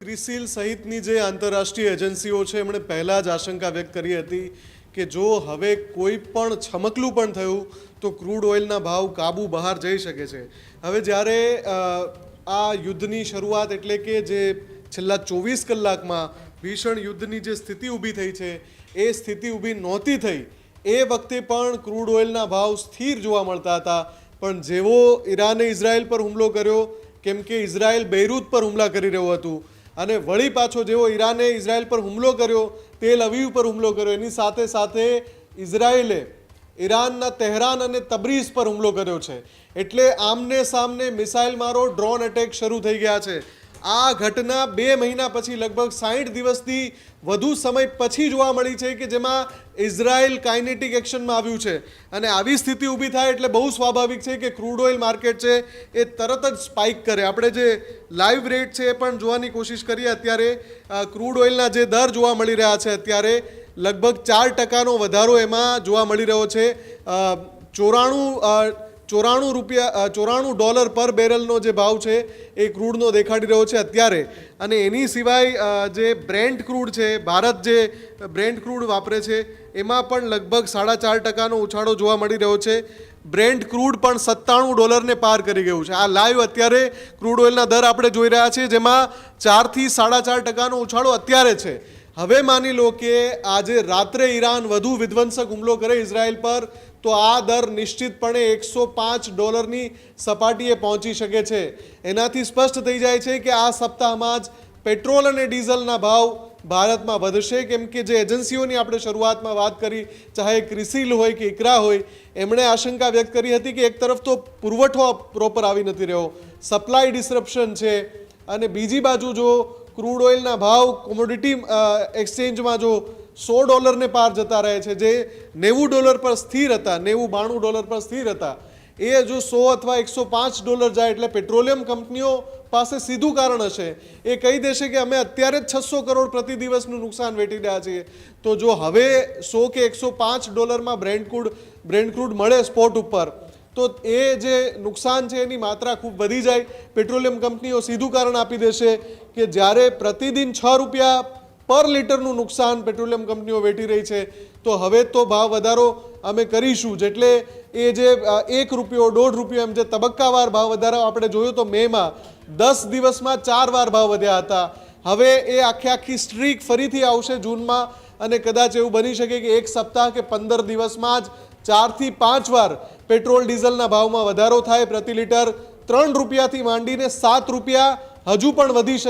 CRISIL સહિતની જે આંતરરાષ્ટ્રીય એજન્સીઓ છે એમણે પહેલાં જ આશંકા વ્યક્ત કરી હતી કે જો હવે કોઈ પણ છમકલું પણ થયું તો ક્રૂડ ઓઇલના ભાવ કાબુ બહાર જઈ શકે છે. હવે જ્યારે આ યુદ્ધની શરૂઆત એટલે કે જે છેલ્લા 24 કલાકમાં ભીષણ યુદ્ધની જે સ્થિતિ ઊભી થઈ છે એ સ્થિતિ ઊભી નહોતી થઈ એ વખતે પણ ક્રૂડ ઓઇલના ભાવ સ્થિર જોવા મળતા હતા. પણ જેવો ઈરાને ઇઝરાયલ પર હુમલો કર્યો, કેમ કે ઇઝરાયલ બેરુત પર હુમલા કરી રહ્યું હતું, અને વળી પાછો જેવો ઈરાને ઇઝરાયલ પર હુમલો કર્યો, તેલ અવીવ પર હુમલો કર્યો, એની સાથે સાથે ઇઝરાયલે ઈરાનના તહેરાન અને તબરીઝ પર હુમલો કર્યો છે. એટલે આમને સામને મિસાઇલ મારો, ડ્રોન એટેક શરૂ થઈ ગયા છે. આ ઘટના 2 મહિના પછી લગભગ 60 દિવસથી વધુ સમય પછી જોવા મળી છે કે જેમાં ઇઝરાયલ કાઇનેટિક એક્શનમાં આવ્યું છે. અને આવી સ્થિતિ ઊભી થાય એટલે બહુ સ્વાભાવિક છે કે ક્રૂડ ઓઇલ માર્કેટ છે એ તરત જ સ્પાઇક કરે. આપણે જે લાઈવ રેટ છે એ પણ જોવાની કોશિશ કરીએ. અત્યારે ક્રૂડ ઓઇલના જે દર જોવા મળી રહ્યા છે અત્યારે લગભગ 4% વધારો એમાં જોવા મળી રહ્યો છે. 94 ડોલર પર બેરલનો જે ભાવ છે એ ક્રૂડનો દેખાડી રહ્યો છે અત્યારે. અને એની સિવાય જે બ્રેન્ટ ક્રૂડ છે, ભારત જે બ્રેન્ટ ક્રૂડ વાપરે છે એમાં પણ લગભગ 4.5% ઉછાળો જોવા મળી રહ્યો છે. બ્રેન્ટ ક્રૂડ પણ $97 પાર કરી ગયું છે. આ લાઈવ અત્યારે ક્રૂડ ઓઇલના દર આપણે જોઈ રહ્યા છીએ, જેમાં 4 થી 4.5% ઉછાળો અત્યારે છે. હવે માની લો કે આજે રાત્રે ઈરાન વધુ વિધ્વંસક હુમલો કરે ઇઝરાયલ પર તો આ દર નિશ્ચિતપણે $105ની સપાટીએ પહોંચી શકે છે. એનાથી સ્પષ્ટ થઈ જાય છે કે આ સપ્તાહમાં જ પેટ્રોલ અને ડીઝલના ભાવ ભારતમાં વધશે, કેમ કે જે એજન્સીઓની આપણે શરૂઆતમાં વાત કરી, ચાહે ક્રિસિલ હોય કે ઇકરા હોય, એમણે આશંકા વ્યક્ત કરી હતી કે એક તરફ તો પુરવઠો પ્રોપર આવી નથી રહ્યો, સપ્લાય ડિસરપ્શન છે, અને બીજી બાજુ જો ક્રૂડ ઓઇલના ભાવ કોમોડિટી એક્સચેન્જમાં જો $100 પાર જતા રહે છે, જે $90 પર સ્થિર હતા, $92 પર સ્થિર હતા, એ જો 100 અથવા $105 જાય એટલે પેટ્રોલિયમ કંપનીઓ પાસે સીધું કારણ હશે. એ કહી દેશે કે અમે અત્યારે જ 600 કરોડ પ્રતિ દિવસનું નુકસાન વેઠી રહ્યા છીએ. તો જો હવે 100 કે $105 બ્રેન્ટ ક્રૂડ મળે સ્પોટ ઉપર, તો એ જે નુકસાન છે એની માત્રા ખૂબ વધી જાય. પેટ્રોલિયમ કંપનીઓ સીધું કારણ આપી દેશે કે જ્યારે પ્રતિદિન $6 પર લીટરનું નુકસાન પેટ્રોલિયમ કંપનીઓ વેઠી રહી છે, તો હવે તો ભાવ વધારો અમે કરીશું. જેટલે એ જે $1, $1.5 એમ જે તબક્કાવાર ભાવ વધારો આપણે જોયો તો મેમાં 10 દિવસમાં 4 વાર ભાવ વધ્યા હતા. હવે એ આખી સ્ટ્રીક ફરીથી આવશે જૂનમાં, અને કદાચ એવું બની શકે કે એક સપ્તાહ કે 15 દિવસમાં જ 4 થી 5 વાર પેટ્રોલ ડીઝલના ભાવમાં વધારો થાય. પ્રતિ લીટર $3 થી માંડીને $7 હજુ પણ વધી શકે.